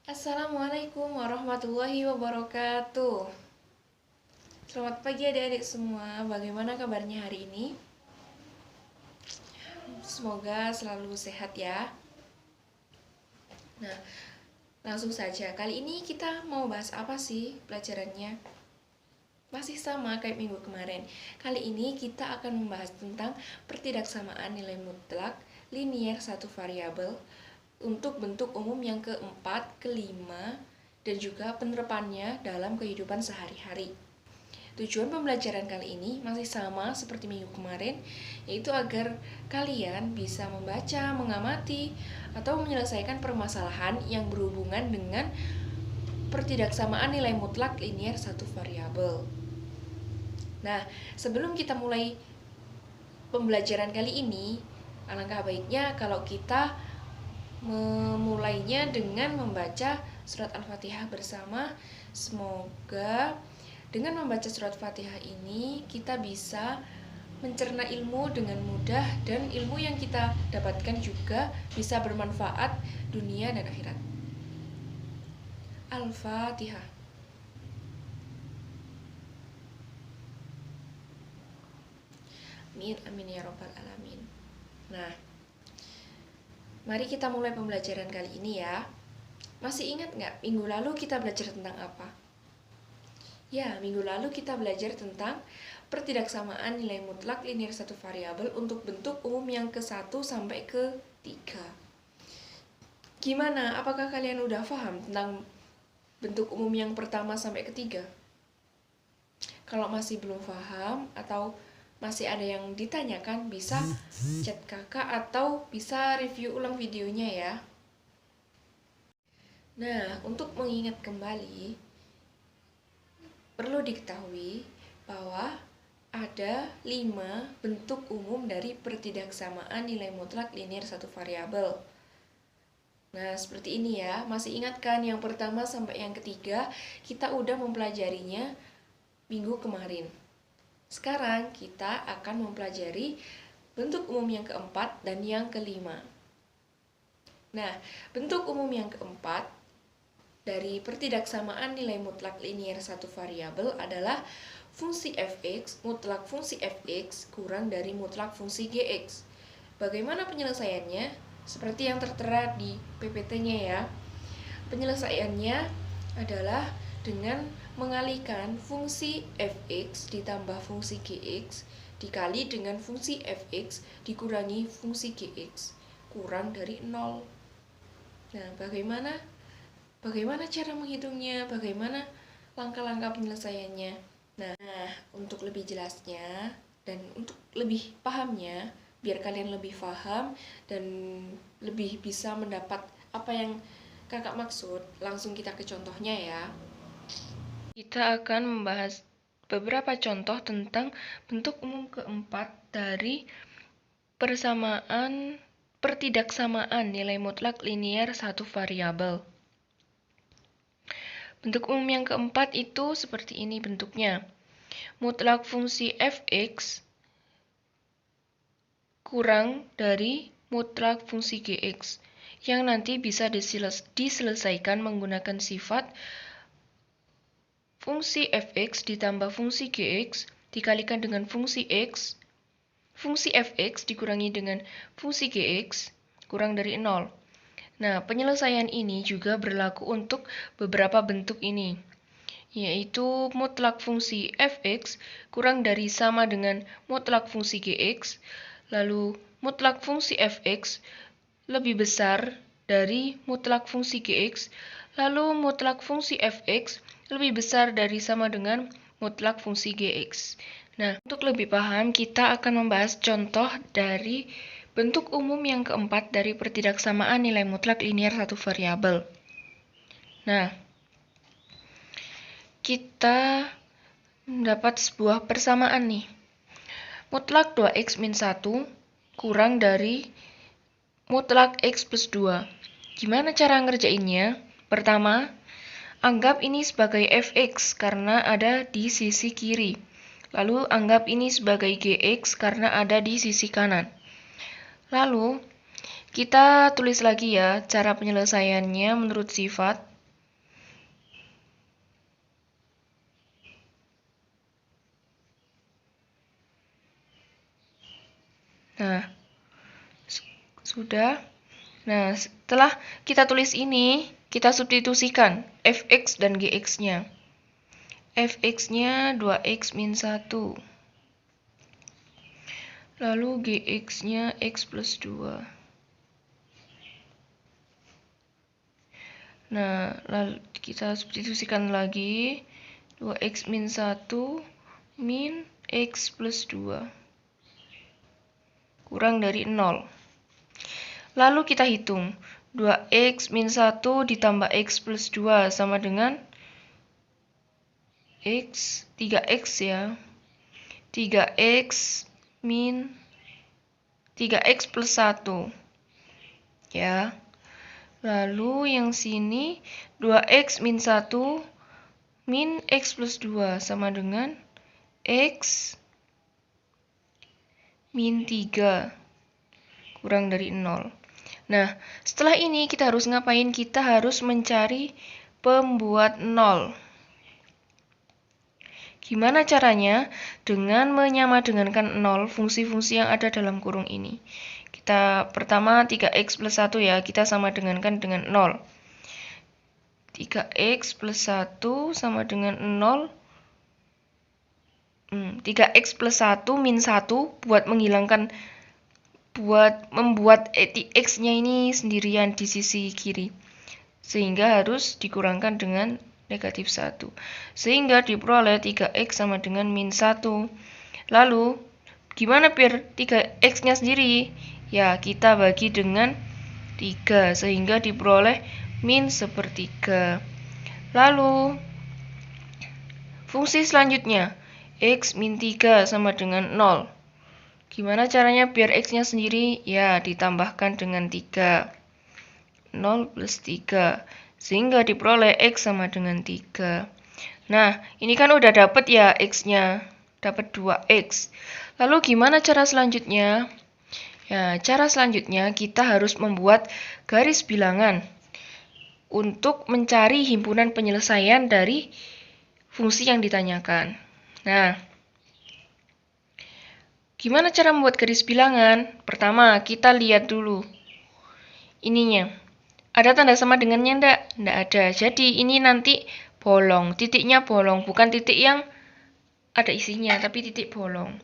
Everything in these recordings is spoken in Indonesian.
Assalamualaikum warahmatullahi wabarakatuh. Selamat pagi adik-adik semua. Bagaimana kabarnya hari ini? Semoga selalu sehat ya. Nah, langsung saja. Kali ini kita mau bahas apa sih pelajarannya? Masih sama kayak minggu kemarin. Kali ini kita akan membahas tentang pertidaksamaan nilai mutlak linier satu variabel untuk bentuk umum yang keempat, kelima, dan juga penerapannya dalam kehidupan sehari-hari. Tujuan pembelajaran kali ini masih sama seperti minggu kemarin, yaitu agar kalian bisa membaca, mengamati, atau menyelesaikan permasalahan yang berhubungan dengan pertidaksamaan nilai mutlak linier satu variabel. Nah, sebelum kita mulai pembelajaran kali ini, alangkah baiknya kalau kita memulainya dengan membaca surat Al-Fatihah bersama. Semoga dengan membaca surat Fatihah ini kita bisa mencerna ilmu dengan mudah dan ilmu yang kita dapatkan juga bisa bermanfaat dunia dan akhirat. Al-Fatihah. Amin, amin ya robbal alamin. Nah, mari kita mulai pembelajaran kali ini ya. Masih ingat nggak minggu lalu kita belajar tentang apa? Ya, minggu lalu kita belajar tentang pertidaksamaan nilai mutlak linier satu variabel untuk bentuk umum yang ke-1 sampai ke-3. Gimana? Apakah kalian udah paham tentang bentuk umum yang pertama sampai ketiga? Kalau masih belum paham atau masih ada yang ditanyakan, bisa chat kakak atau bisa review ulang videonya ya. Nah, untuk mengingat kembali, perlu diketahui bahwa ada 5 bentuk umum dari pertidaksamaan nilai mutlak linier satu variabel. Nah, seperti ini ya. Masih ingat kan yang pertama sampai yang ketiga kita udah mempelajarinya minggu kemarin. Sekarang kita akan mempelajari bentuk umum yang keempat dan yang kelima. Nah, bentuk umum yang keempat dari pertidaksamaan nilai mutlak linier satu variabel adalah fungsi fx mutlak fungsi fx kurang dari mutlak fungsi gx. Bagaimana penyelesaiannya? Seperti yang tertera di PPT-nya ya. Penyelesaiannya adalah dengan mengalihkan fungsi fx ditambah fungsi gx dikali dengan fungsi fx dikurangi fungsi gx kurang dari 0. Nah, bagaimana cara menghitungnya? Bagaimana langkah-langkah penyelesaiannya? Nah, untuk lebih jelasnya dan untuk lebih pahamnya, biar kalian lebih paham dan lebih bisa mendapat apa yang kakak maksud, langsung kita ke contohnya ya. Kita akan membahas beberapa contoh tentang bentuk umum keempat dari pertidaksamaan nilai mutlak linier satu variabel. Bentuk umum yang keempat itu seperti ini bentuknya. Mutlak fungsi fx kurang dari mutlak fungsi gx, yang nanti bisa diselesaikan menggunakan sifat fungsi fx ditambah fungsi gx dikalikan dengan fungsi x, fungsi fx dikurangi dengan fungsi gx kurang dari 0. Nah, penyelesaian ini juga berlaku untuk beberapa bentuk ini, yaitu mutlak fungsi fx kurang dari sama dengan mutlak fungsi gx, lalu mutlak fungsi fx lebih besar dari mutlak fungsi gx, lalu mutlak fungsi fx lebih besar dari sama dengan mutlak fungsi gx. Nah, untuk lebih paham, kita akan membahas contoh dari bentuk umum yang keempat dari pertidaksamaan nilai mutlak linier satu variabel. Nah, kita mendapat sebuah persamaan nih. Mutlak 2x min 1 kurang dari mutlak x plus 2. Gimana cara ngerjainnya? Pertama, anggap ini sebagai fx karena ada di sisi kiri. Lalu anggap ini sebagai gx karena ada di sisi kanan. Lalu kita tulis lagi ya cara penyelesaiannya menurut sifat. Nah, sudah. Nah, setelah kita tulis ini, kita substitusikan fx dan gx-nya. Fx-nya 2x min 1. Lalu gx-nya x plus 2. Nah, lalu kita substitusikan lagi 2x min 1 min x plus 2 kurang dari 0. Lalu kita hitung 2x min 1 ditambah x plus 2 sama dengan x 3x ya. 3x min 3x plus 1 ya. Lalu yang sini 2x min 1 min x plus 2 sama dengan x min 3 kurang dari 0. Nah, setelah ini kita harus ngapain? Kita harus mencari pembuat 0. Gimana caranya? Dengan menyamadengankan 0 fungsi-fungsi yang ada dalam kurung ini. Kita pertama 3x plus 1 ya, kita sama dengankan dengan 0. 3x plus 1 sama dengan 0. 3x plus 1 min 1 buat membuat x-nya ini sendirian di sisi kiri. Sehingga harus dikurangkan dengan negatif 1. Sehingga diperoleh 3x sama dengan min 1. Lalu, gimana biar 3x-nya sendiri? Ya, kita bagi dengan 3, sehingga diperoleh min sepertiga. Lalu, fungsi selanjutnya, x min 3 sama dengan 0. Gimana caranya biar x-nya sendiri? Ya, ditambahkan dengan 3. 0 plus 3. Sehingga diperoleh x sama dengan 3. Nah, ini kan udah dapet ya x-nya. Dapat 2x. Lalu gimana cara selanjutnya? Ya, cara selanjutnya kita harus membuat garis bilangan untuk mencari himpunan penyelesaian dari fungsi yang ditanyakan. Nah, gimana cara membuat garis bilangan? Pertama, kita lihat dulu ininya. Ada tanda sama dengannya enggak? Enggak ada. Jadi ini nanti bolong. Titiknya bolong. Bukan titik yang ada isinya, tapi titik bolong.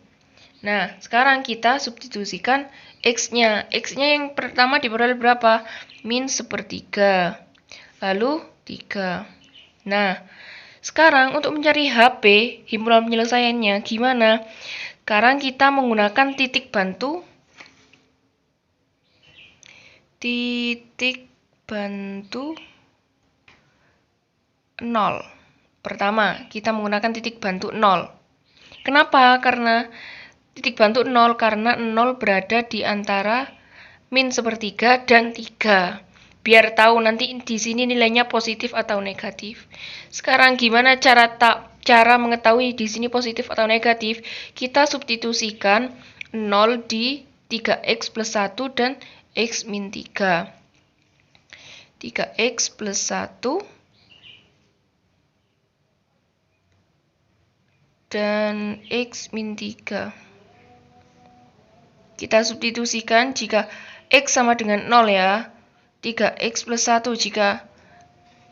Nah, sekarang kita substitusikan x-nya. X-nya yang pertama diperoleh berapa? Min sepertiga. Lalu 3. Nah, sekarang untuk mencari HP, himpunan penyelesaiannya, gimana? Sekarang kita menggunakan titik bantu. Titik bantu 0. Pertama, kita menggunakan titik bantu 0. Kenapa? Karena titik bantu 0 karena 0 berada di antara min sepertiga dan 3. Biar tahu nanti di sini nilainya positif atau negatif. Sekarang gimana cara mengetahui di sini positif atau negatif? Kita substitusikan 0 di 3x plus 1 dan x min 3. 3x plus 1 dan x min 3. Kita substitusikan jika x sama dengan 0 ya. 3x plus 1 jika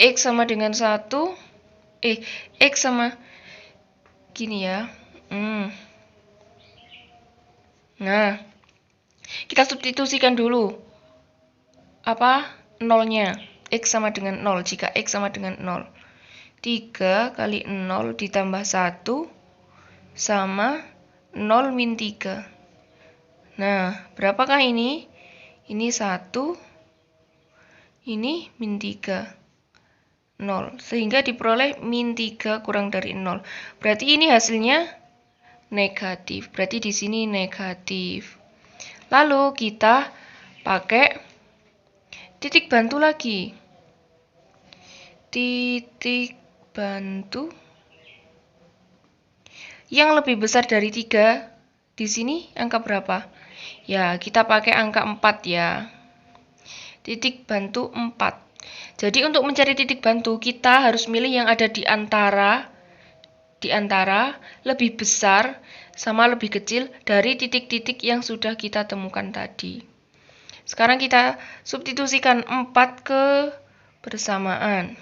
x sama dengan 1. X sama gini ya. Nah, kita substitusikan dulu. Apa? 0-nya. X sama dengan 0 jika x sama dengan 0. 3 kali 0 ditambah 1 sama 0 min 3. Nah, berapakah ini? Ini 1, ini min 3. 0. Sehingga diperoleh min 3 kurang dari 0. Berarti ini hasilnya negatif. Berarti di sini negatif. Lalu kita pakai titik bantu lagi. Titik bantu yang lebih besar dari 3. Di sini angka berapa? Ya, kita pakai angka 4 ya. Titik bantu 4. Jadi untuk mencari titik bantu, kita harus milih yang ada di antara di antara lebih besar sama lebih kecil dari titik-titik yang sudah kita temukan tadi. Sekarang kita substitusikan 4 ke bersamaan.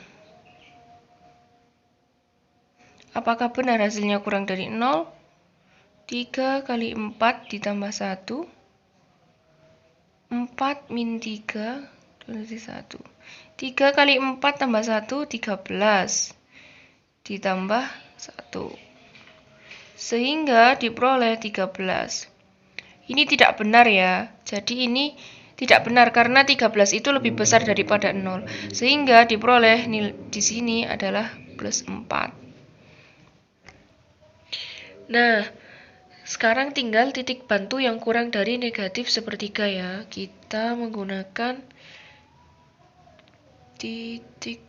Apakah benar hasilnya kurang dari 0? 3 kali 4 ditambah 1. 4 min 3 dari 1. 3 kali 4 tambah 1, 13. Ditambah 1. Sehingga diperoleh 13. Ini tidak benar ya. Jadi ini tidak benar karena 13 itu lebih besar daripada 0. Sehingga diperoleh di sini adalah plus 4. Nah, sekarang tinggal titik bantu yang kurang dari negatif sepertiga ya. Kita menggunakan titik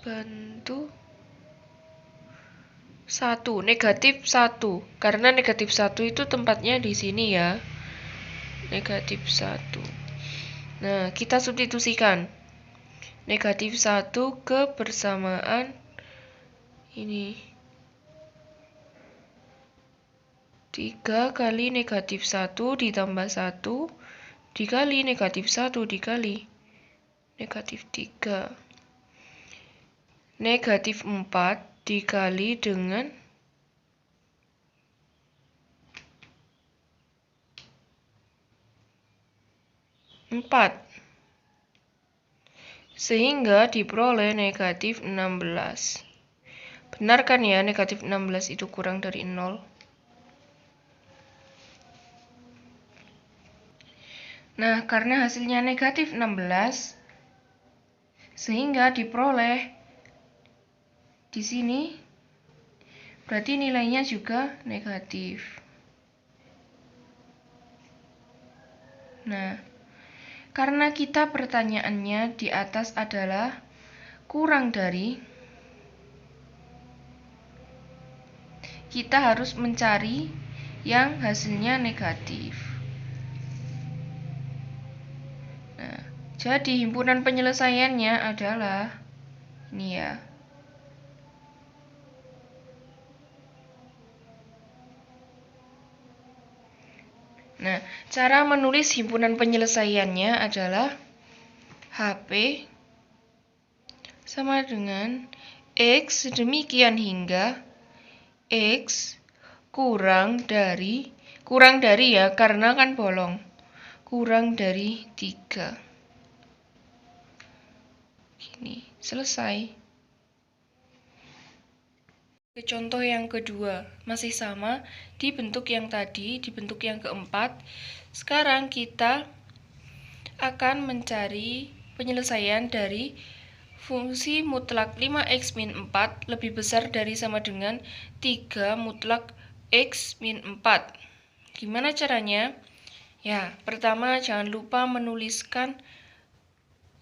bantu 1, negatif 1. Karena negatif 1 itu tempatnya di sini ya. Negatif 1. Nah, kita substitusikan. Negatif 1 ke bersamaan ini. 3 kali negatif 1 ditambah 1 dikali negatif 1 dikali negatif 3. Negatif 4 dikali dengan 4. Sehingga diperoleh negatif 16. Benar kan ya negatif 16 itu kurang dari 0? Nah, karena hasilnya negatif 16, sehingga diperoleh di sini, berarti nilainya juga negatif. Nah, karena kita pertanyaannya di atas adalah kurang dari, kita harus mencari yang hasilnya negatif. Nah, jadi himpunan penyelesaiannya adalah ini ya. Nah, cara menulis himpunan penyelesaiannya adalah HP sama dengan X demikian hingga X kurang dari ya karena kan bolong, kurang dari 3. Gini, selesai. Contoh yang kedua, masih sama di bentuk yang tadi, di bentuk yang keempat. Sekarang kita akan mencari penyelesaian dari fungsi mutlak 5x min 4 lebih besar dari sama dengan 3 mutlak x min 4. Gimana caranya? Ya, pertama jangan lupa menuliskan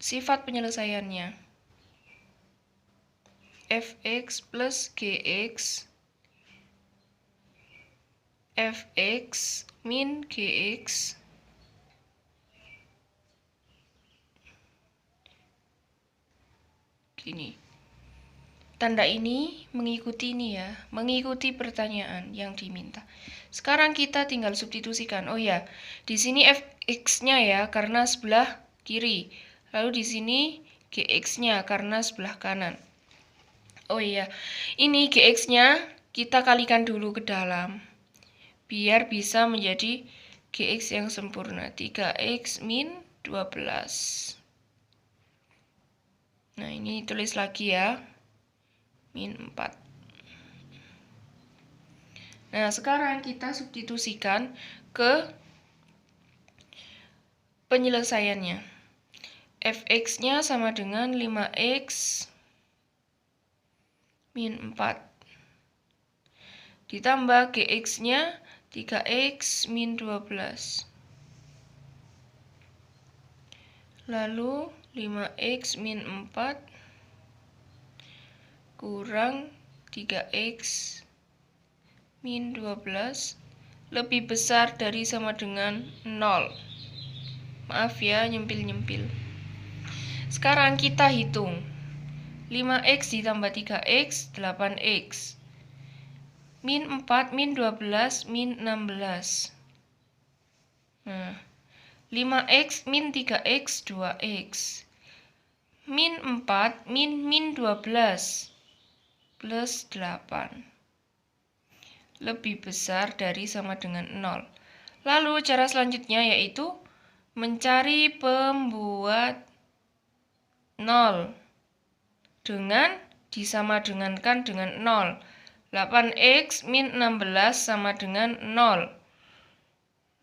sifat penyelesaiannya. Fx plus Gx Fx min Gx gini. Tanda ini mengikuti ini ya, mengikuti pertanyaan yang diminta. Sekarang kita tinggal substitusikan. Oh ya, di sini Fx-nya ya karena sebelah kiri. Lalu di sini Gx-nya karena sebelah kanan. Oh iya, ini Gx-nya kita kalikan dulu ke dalam. Biar bisa menjadi Gx yang sempurna. 3x min 12. Nah, ini tulis lagi ya. Min 4. Nah, sekarang kita substitusikan ke penyelesaiannya. Fx-nya sama dengan 5x min 4 ditambah Gx-nya 3x min 12 lalu 5x min 4 kurang 3x min 12 lebih besar dari sama dengan 0. Maaf ya nyempil-nyempil. Sekarang kita hitung 5x ditambah 3x, 8x. min 4, min 12, min 16. Nah, 5x min 3x 2x. Min 4 min 12 plus 8. Lebih besar dari sama dengan 0. Lalu cara selanjutnya yaitu mencari pembuat 0 dengan disamadengankan dengan 0. 8x min 16 sama dengan 0.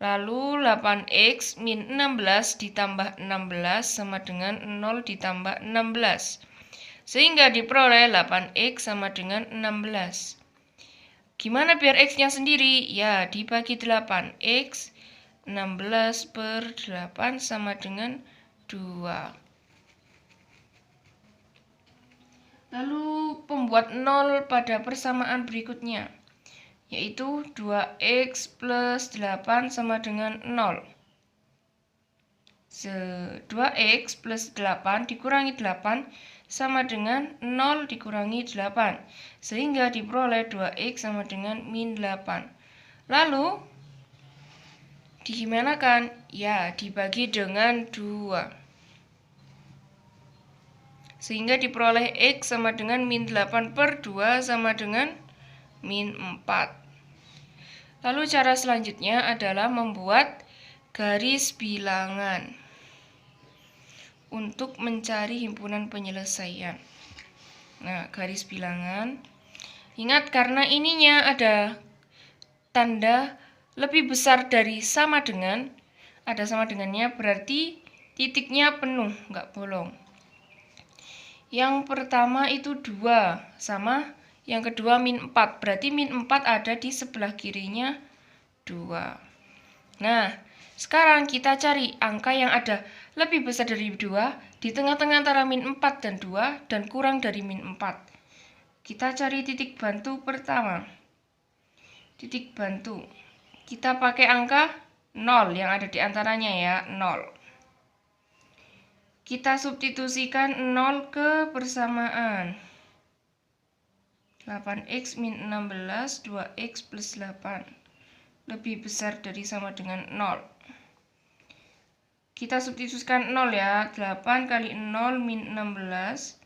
Lalu 8x min 16 ditambah 16 sama dengan 0 ditambah 16. Sehingga diperoleh 8x sama dengan 16. Gimana biar x-nya sendiri? Ya, dibagi 8. X 16 per 8 sama dengan 2. Lalu pembuat 0 pada persamaan berikutnya, yaitu 2x plus 8 sama dengan 0. 2x plus 8 dikurangi 8 sama dengan 0 dikurangi 8. Sehingga diperoleh 2x sama dengan min 8. Lalu, digimanakan? Ya, dibagi dengan 2. Sehingga diperoleh x sama dengan min 8 per 2 sama dengan min 4. Lalu cara selanjutnya adalah membuat garis bilangan untuk mencari himpunan penyelesaian. Nah, garis bilangan. Ingat, karena ininya ada tanda lebih besar dari sama dengan, ada sama dengannya, berarti titiknya penuh, nggak bolong. Yang pertama itu 2, sama yang kedua min 4, berarti min 4 ada di sebelah kirinya 2. Nah, sekarang kita cari angka yang ada lebih besar dari 2 di tengah-tengah antara min 4 dan 2 dan kurang dari min 4. Kita cari titik bantu pertama. Titik bantu. Kita pakai angka 0 yang ada di antaranya ya, 0. Kita substitusikan 0 ke persamaan. 8x min 16, 2x plus 8. Lebih besar dari sama dengan 0. Kita substitusikan 0 ya. 8 kali 0 min 16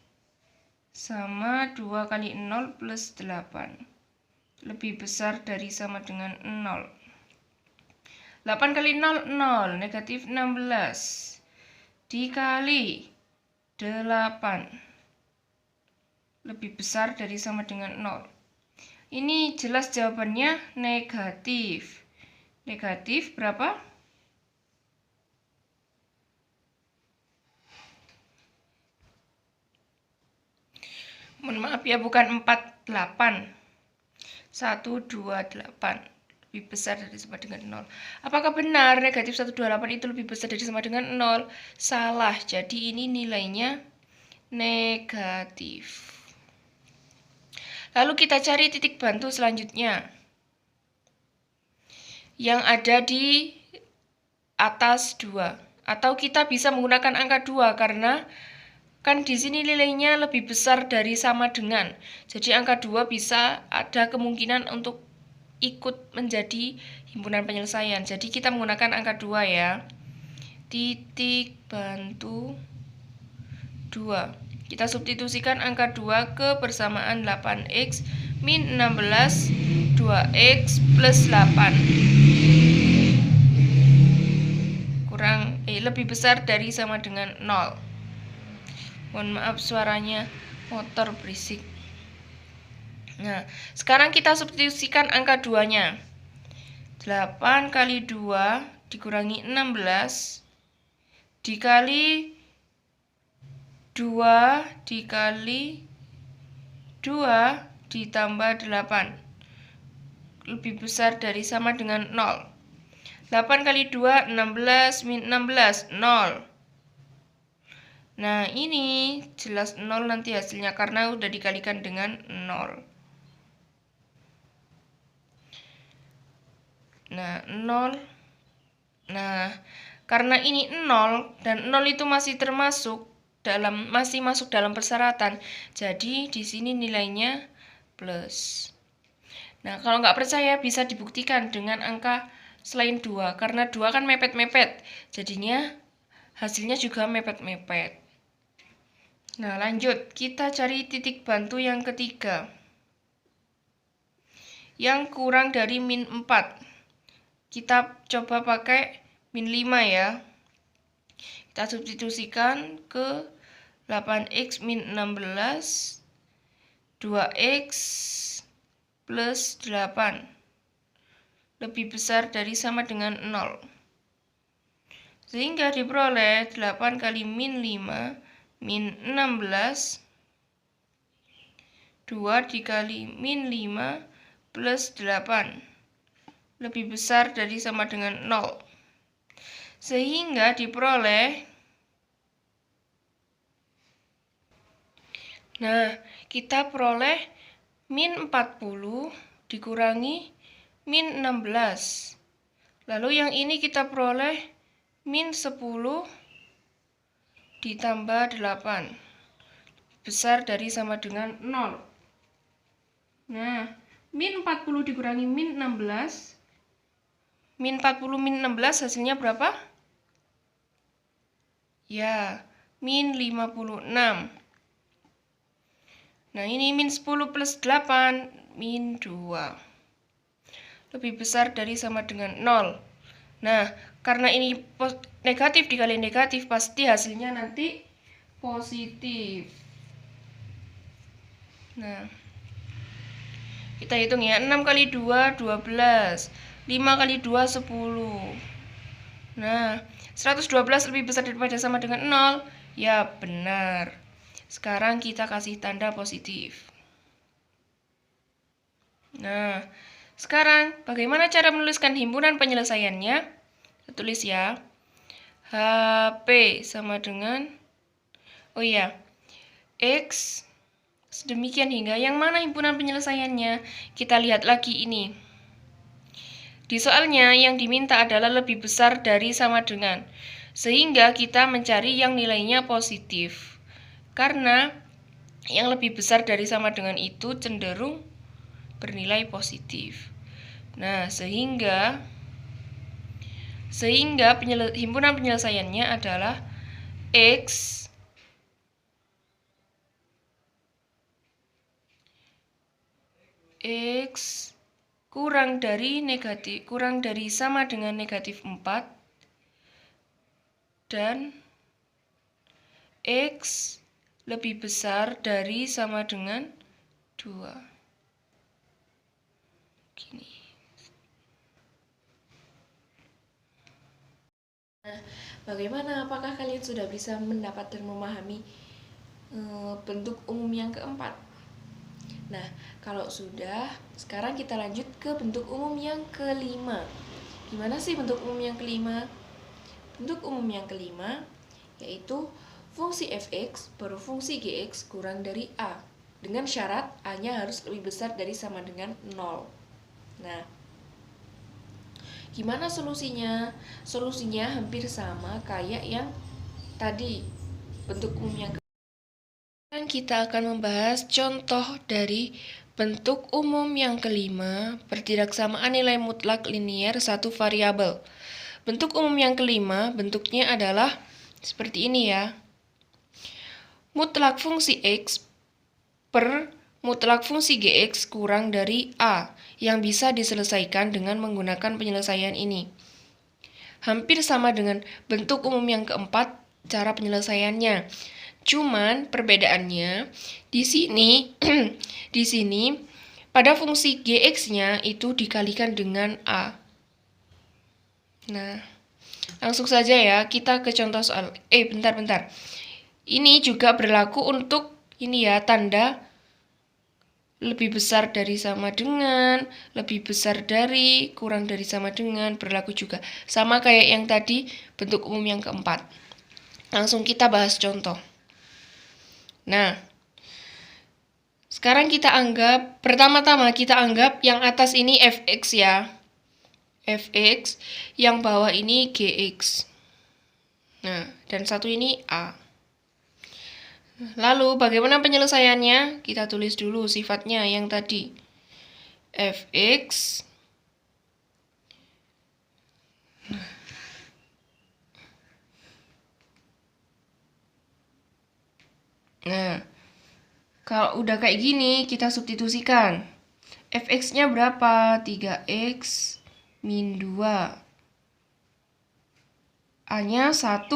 sama 2 kali 0 plus 8. Lebih besar dari sama dengan 0. 8 kali 0, 0. Negatif 16. Dikali 8. Lebih besar dari sama dengan 0. Ini jelas jawabannya negatif. Negatif berapa? Mohon maaf ya, bukan 48. 128. Lebih besar dari sama dengan 0. Apakah benar negatif 128 itu lebih besar dari sama dengan 0? Salah. Jadi ini nilainya negatif. Lalu kita cari titik bantu selanjutnya yang ada di atas 2. Atau kita bisa menggunakan angka 2 karena kan di sini nilainya lebih besar dari sama dengan. Jadi angka 2 bisa ada kemungkinan untuk ikut menjadi himpunan penyelesaian. Jadi kita menggunakan angka 2 ya. Titik bantu 2. Kita substitusikan angka 2 ke persamaan 8x min 16 2x plus 8. Lebih besar dari sama dengan 0. Mohon maaf suaranya motor berisik. Nah, sekarang kita substitusikan angka 2-nya. 8 kali 2 dikurangi 16 dikali 2 dikali 2 ditambah 8. Lebih besar dari sama dengan 0. 8 kali 2, 16 min 16, 0. Nah, ini jelas 0 nanti hasilnya karena udah dikalikan dengan 0. Nah, 0. Nah, karena ini 0 dan 0 itu masih masuk dalam persyaratan. Jadi di sini nilainya plus. Nah, kalau nggak percaya bisa dibuktikan dengan angka selain 2, karena 2 kan mepet-mepet, jadinya hasilnya juga mepet-mepet. Nah, lanjut, kita cari titik bantu yang ketiga, yang kurang dari min 4. Kita coba pakai min 5 ya. Kita substitusikan ke 8x min 16, 2x plus 8 lebih besar dari sama dengan 0. Sehingga diperoleh 8 kali min 5 min 16, 2 dikali min 5 plus 8 lebih besar dari sama dengan 0. Sehingga diperoleh, nah, kita peroleh min 40 dikurangi min 16. Lalu yang ini kita peroleh min 10 ditambah 8 besar dari sama dengan 0. Nah, min 40 dikurangi min 16, min 40 min 16 hasilnya berapa? Ya, min 56. Nah, ini min 10 plus 8, min 2. Lebih besar dari sama dengan 0. Nah, karena ini negatif dikali negatif, pasti hasilnya nanti positif. Nah, kita hitung ya, 6 kali 2, 12. 5 kali 2, 10. Nah, 112 lebih besar daripada sama dengan 0. Ya, benar. Sekarang kita kasih tanda positif. Nah, sekarang bagaimana cara menuliskan himpunan penyelesaiannya? Kita tulis ya. HP sama dengan, oh iya, X sedemikian hingga yang mana himpunan penyelesaiannya? Kita lihat lagi ini. Di soalnya yang diminta adalah lebih besar dari sama dengan. Sehingga kita mencari yang nilainya positif. Karena yang lebih besar dari sama dengan itu cenderung bernilai positif. Nah, sehingga himpunan penyelesaiannya adalah X kurang dari sama dengan negatif 4 dan X lebih besar dari sama dengan 2. Gini. Nah, bagaimana? Apakah kalian sudah bisa mendapat dan memahami bentuk umum yang keempat? Nah, kalau sudah, sekarang kita lanjut ke bentuk umum yang kelima. Gimana sih bentuk umum yang kelima? Bentuk umum yang kelima yaitu fungsi fx baru fungsi gx kurang dari a, dengan syarat a-nya harus lebih besar dari sama dengan 0. Nah, gimana solusinya? Solusinya hampir sama kayak yang tadi, bentuk umum yang kelima. Sekarang kita akan membahas contoh dari bentuk umum yang kelima, pertidaksamaan nilai mutlak linier satu variabel. Bentuk umum yang kelima bentuknya adalah seperti ini ya. Mutlak fungsi X per mutlak fungsi Gx kurang dari A, yang bisa diselesaikan dengan menggunakan penyelesaian ini. Hampir sama dengan bentuk umum yang keempat cara penyelesaiannya. Cuman perbedaannya di sini di sini pada fungsi Gx-nya itu dikalikan dengan A. Nah, langsung saja ya, kita ke contoh soal. Bentar. Ini juga berlaku untuk ini ya, tanda lebih besar dari sama dengan, lebih besar dari, kurang dari sama dengan, berlaku juga. Sama kayak yang tadi, bentuk umum yang keempat. Langsung kita bahas contoh. Nah, sekarang kita anggap, pertama-tama kita anggap yang atas ini fx ya. Fx, yang bawah ini gx. Nah, dan satu ini a. Lalu bagaimana penyelesaiannya? Kita tulis dulu sifatnya yang tadi. fx Nah, kalau udah kayak gini, kita substitusikan. Fx-nya berapa? 3x min 2. A-nya 1.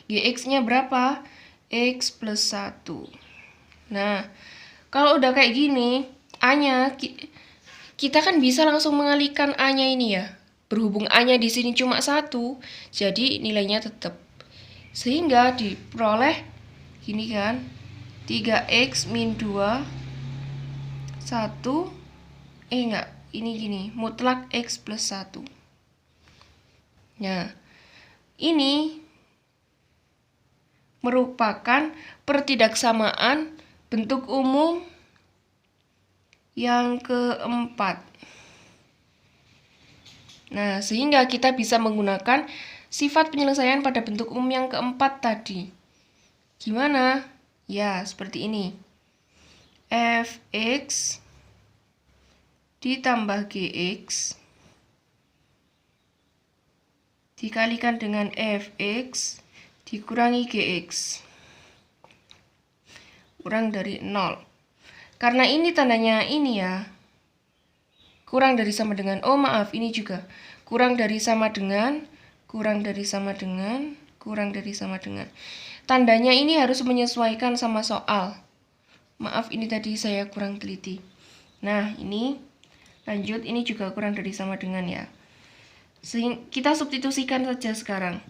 Gx-nya berapa? X plus 1. Nah, kalau udah kayak gini, A-nya, kita kan bisa langsung mengalihkan A-nya ini ya. Berhubung A-nya di sini cuma 1, jadi nilainya tetap. Sehingga diperoleh gini kan, 3x min 2, 1, enggak, ini gini, mutlak x plus 1. Nah, ini merupakan pertidaksamaan bentuk umum yang keempat. Nah, sehingga kita bisa menggunakan sifat penyelesaian pada bentuk umum yang keempat tadi. Gimana? Ya, seperti ini. Fx ditambah Gx dikalikan dengan Fx dikurangi Gx kurang dari 0. Karena ini tandanya ini ya, kurang dari sama dengan, oh maaf, ini juga kurang dari sama dengan, kurang dari sama dengan, kurang dari sama dengan. Tandanya ini harus menyesuaikan sama soal. Maaf, ini tadi saya kurang teliti. Nah, ini lanjut, ini juga kurang dari sama dengan ya. Kita substitusikan saja sekarang.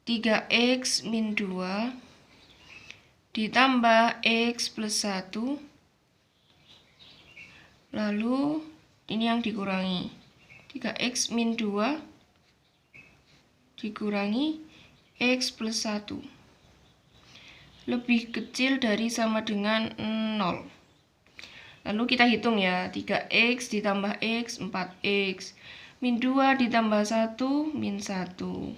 3x min 2 ditambah x plus 1. Lalu ini yang dikurangi. 3x min 2 dikurangi x plus 1. Lebih kecil dari sama dengan 0. Lalu kita hitung ya, 3x ditambah x, 4x. Min 2 ditambah 1, min 1.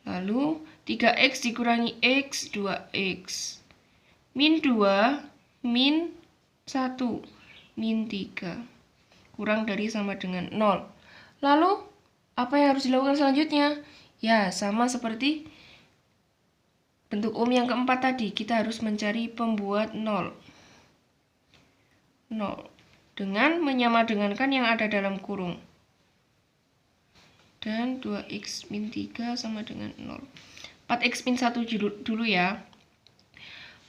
Lalu 3x dikurangi x, 2x. Min 2, min 1, min 3. Kurang dari sama dengan 0. Lalu, apa yang harus dilakukan selanjutnya? Ya, sama seperti bentuk umum yang keempat tadi, kita harus mencari pembuat 0. 0 dengan menyamadengankan yang ada dalam kurung. Dan 2x min 3 sama dengan 0. 4x min 1 dulu ya.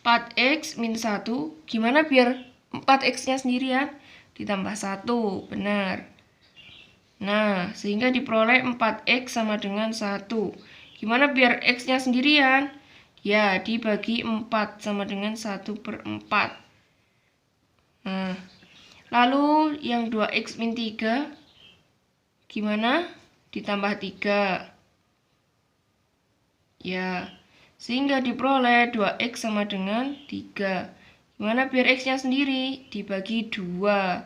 4x min 1, gimana biar 4x-nya sendirian? Ditambah 1, benar. Nah, sehingga diperoleh 4x sama dengan 1. Gimana biar x-nya sendirian? Ya, dibagi 4 sama dengan 1/4. Nah, lalu yang 2x min 3, gimana? Ditambah 3. Ya, sehingga diperoleh 2x sama dengan 3. Gimana biar x-nya sendiri? Dibagi 2.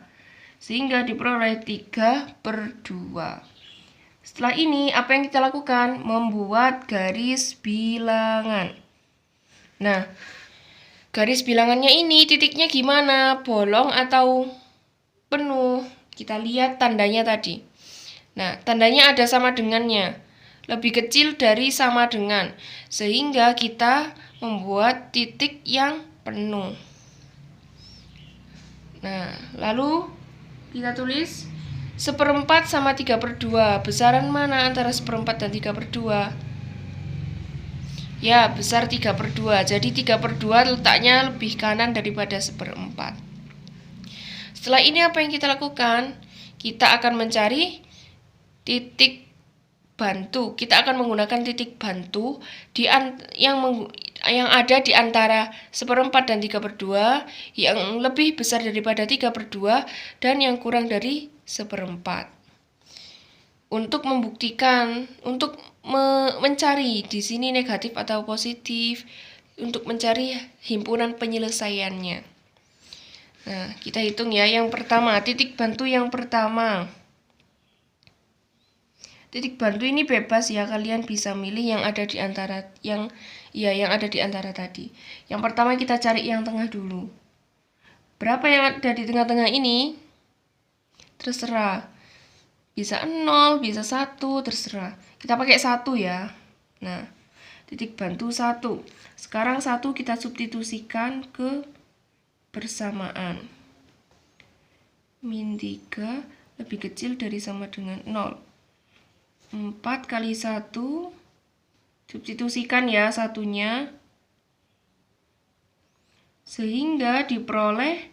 Sehingga diperoleh 3/2. Setelah ini, apa yang kita lakukan? Membuat garis bilangan. Nah, garis bilangannya ini titiknya gimana? Bolong atau penuh? Kita lihat tandanya tadi. Nah, tandanya ada sama dengannya. Lebih kecil dari sama dengan. Sehingga kita membuat titik yang penuh. Nah, lalu kita tulis 1/4 sama 3/2. Besaran mana antara 1/4 dan 3/2? Ya, besar 3/2. Jadi 3/2 letaknya lebih kanan daripada 1/4. Setelah ini apa yang kita lakukan? Kita akan mencari titik bantu. Kita akan menggunakan titik bantu yang ada di antara 1/4 dan 3/2, yang lebih besar daripada 3/2 dan yang kurang dari 1/4. Untuk membuktikan, untuk mencari di sini negatif atau positif, untuk mencari himpunan penyelesaiannya. Nah, kita hitung ya. Yang pertama, titik bantu yang pertama. Titik bantu ini bebas ya, kalian bisa milih yang ada di antara yang ada di antara tadi. Yang pertama kita cari yang tengah dulu. Berapa yang ada di tengah-tengah ini? Terserah. Bisa 0, bisa 1, terserah. Kita pakai 1 ya. Nah, titik bantu 1. Sekarang 1 kita substitusikan ke persamaan. Min 3 lebih kecil dari sama dengan 0. 4 kali 1, substitusikan ya satunya, sehingga diperoleh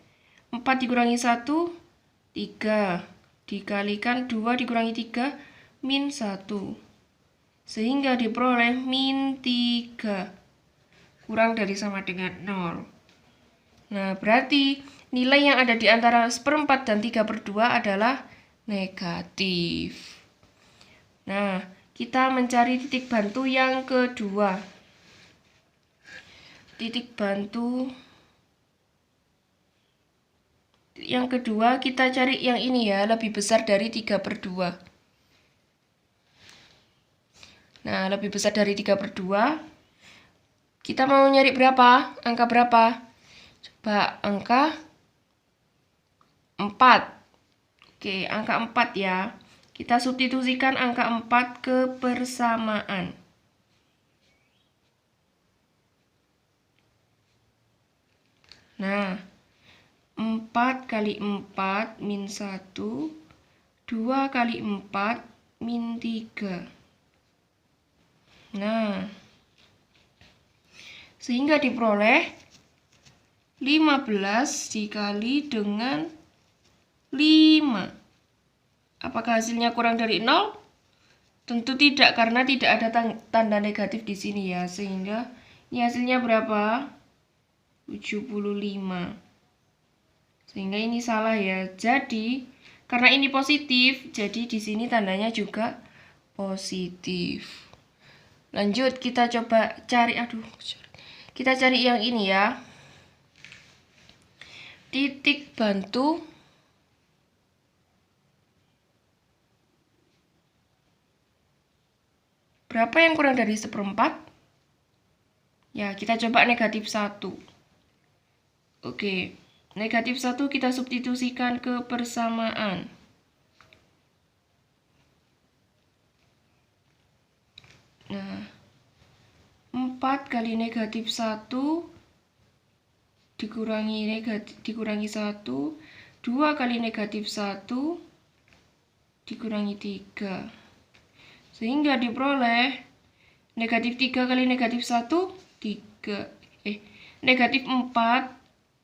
4 dikurangi 1, 3. Dikalikan 2 dikurangi 3, min 1. Sehingga diperoleh min 3. Kurang dari sama dengan 0. Nah, berarti nilai yang ada di antara 1/4 dan 3/2 adalah negatif. Nah, kita mencari titik bantu yang kedua. Titik bantu yang kedua kita cari yang ini ya, lebih besar dari 3/2. Nah, lebih besar dari 3/2. Kita mau nyari berapa? Angka berapa? Coba angka 4. Oke, angka 4 ya. Kita substitusikan angka 4 ke persamaan. Nah, 4 kali 4 min 1, 2 kali 4 min 3. Nah, sehingga diperoleh 15 dikali dengan 5. Apakah hasilnya kurang dari 0? Tentu tidak, karena tidak ada tanda negatif di sini ya. Sehingga ini hasilnya berapa? 75. Sehingga ini salah ya. Jadi, karena ini positif, jadi di sini tandanya juga positif. Lanjut, kita coba cari, kita cari yang ini ya. Titik bantu berapa yang kurang dari 1/4? Ya, kita coba negatif 1. Oke, negatif 1 kita substitusikan ke persamaan. Nah, 4 kali negatif 1 dikurangi 1, 2 kali negatif 1 dikurangi 3. Sehingga diperoleh negatif 3 kali negatif 1, 3. Negatif 4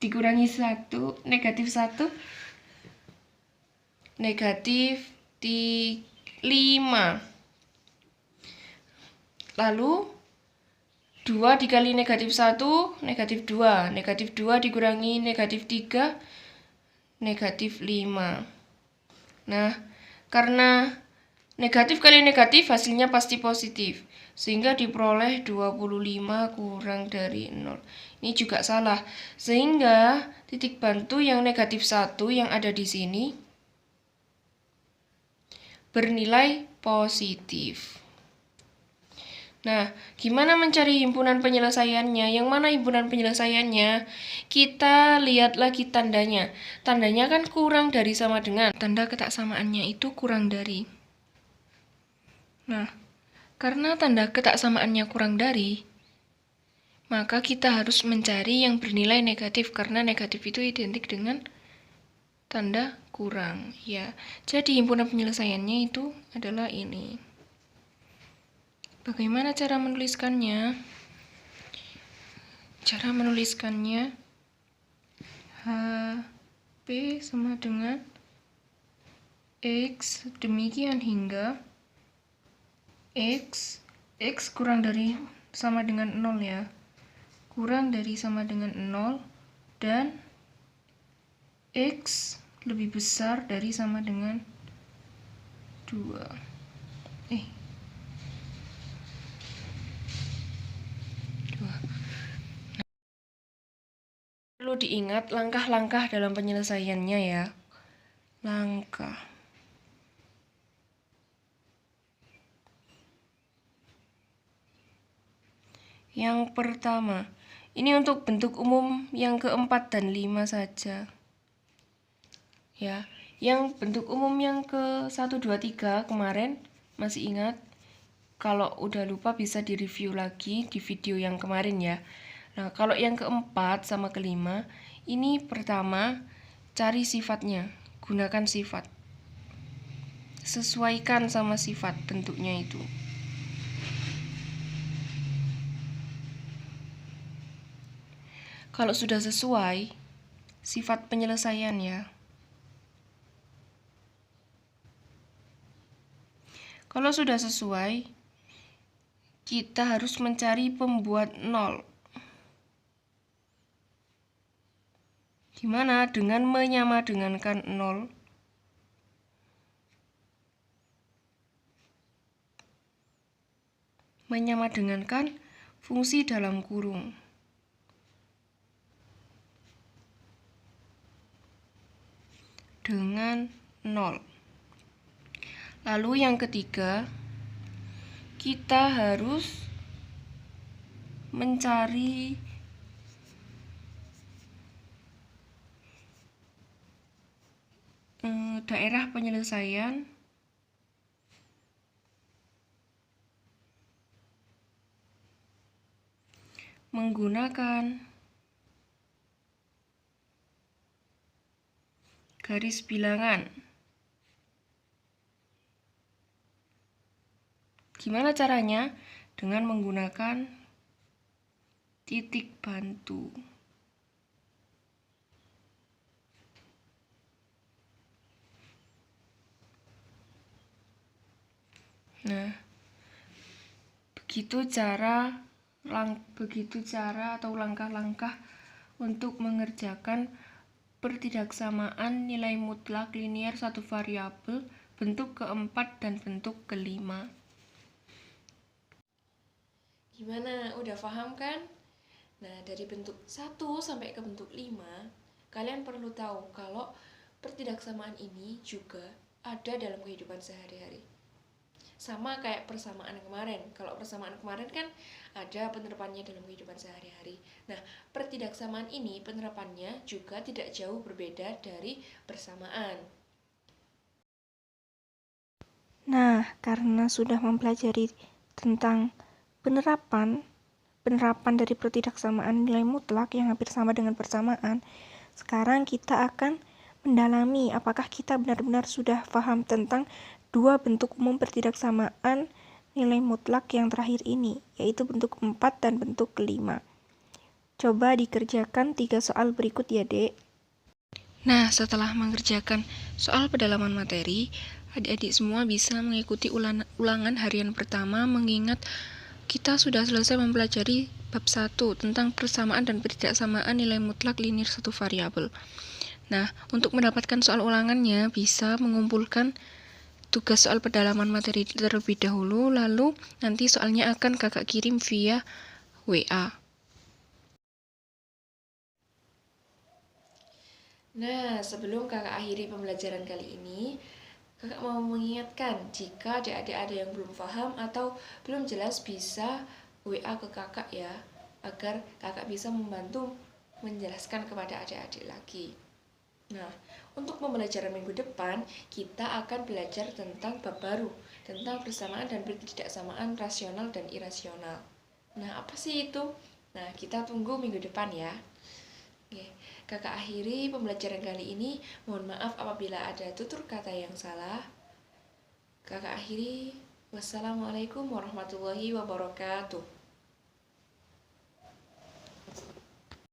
dikurangi 1, negatif 1, negatif 5. Lalu 2 dikali negatif 1, negatif 2. Negatif 2 dikurangi negatif 3, negatif 5. Nah, karena negatif kali negatif hasilnya pasti positif. Sehingga diperoleh 25 kurang dari 0. Ini juga salah. Sehingga titik bantu yang negatif 1 yang ada di sini bernilai positif. Nah, gimana mencari himpunan penyelesaiannya? Yang mana himpunan penyelesaiannya? Kita lihat lagi tandanya. Tandanya kan kurang dari sama dengan. Tanda ketaksamaannya itu kurang dari. Nah, karena tanda ketaksamaannya kurang dari, maka kita harus mencari yang bernilai negatif, karena negatif itu identik dengan tanda kurang. Ya, jadi himpunan penyelesaiannya itu adalah ini. Bagaimana cara menuliskannya? Cara menuliskannya HP sama dengan X demikian hingga X kurang dari sama dengan 0 ya. Kurang dari sama dengan 0 dan X lebih besar dari sama dengan 2. Perlu diingat langkah-langkah dalam penyelesaiannya ya. Langkah. Yang pertama, Ini untuk bentuk umum yang keempat dan 5 saja. Ya, yang bentuk umum yang ke 1, 2, 3 kemarin masih ingat? Kalau udah lupa bisa direview lagi di video yang kemarin ya. Nah, kalau yang keempat sama kelima, ini pertama cari sifatnya, gunakan sifat. Sesuaikan sama sifat bentuknya itu. Kalau sudah sesuai, sifat penyelesaian ya. Kalau sudah sesuai, kita harus mencari pembuat nol. Gimana dengan menyamadengankan nol? Menyamadengankan fungsi dalam kurung. Dengan nol. Lalu yang ketiga, kita harus mencari daerah penyelesaian menggunakan garis bilangan. Gimana caranya? Dengan menggunakan titik bantu. Nah, begitu cara atau langkah-langkah untuk mengerjakan pertidaksamaan nilai mutlak linier satu variabel bentuk keempat dan bentuk kelima. Gimana? Udah paham kan? Nah, dari bentuk 1 sampai ke bentuk 5, kalian perlu tahu kalau pertidaksamaan ini juga ada dalam kehidupan sehari-hari. Sama kayak persamaan kemarin. Kalau persamaan kemarin kan ada penerapannya dalam kehidupan sehari-hari. Nah, pertidaksamaan ini penerapannya juga tidak jauh berbeda dari persamaan. Nah, karena sudah mempelajari tentang penerapan dari pertidaksamaan nilai mutlak yang hampir sama dengan persamaan, sekarang kita akan mendalami apakah kita benar-benar sudah paham tentang dua bentuk umum pertidaksamaan nilai mutlak yang terakhir ini, yaitu bentuk 4 dan bentuk kelima. Coba dikerjakan 3 soal berikut ya, Dek. Nah, setelah mengerjakan soal pendalaman materi, adik-adik semua bisa mengikuti ulangan harian pertama mengingat kita sudah selesai mempelajari bab 1 tentang persamaan dan pertidaksamaan nilai mutlak linier satu variabel. Nah, untuk mendapatkan soal ulangannya bisa mengumpulkan tugas soal pendalaman materi terlebih dahulu, lalu nanti soalnya akan kakak kirim via WA. Nah, sebelum kakak akhiri pembelajaran kali ini, kakak mau mengingatkan jika adik-adik ada yang belum paham atau belum jelas bisa WA ke kakak ya, agar kakak bisa membantu menjelaskan kepada adik-adik lagi. Nah, untuk pembelajaran minggu depan, kita akan belajar tentang bab baru, tentang persamaan dan pertidaksamaan rasional dan irasional. Nah, apa sih itu? Nah, kita tunggu minggu depan ya. Oke, kakak akhiri pembelajaran kali ini. Mohon maaf apabila ada tutur kata yang salah. Kakak akhiri. Wassalamualaikum warahmatullahi wabarakatuh.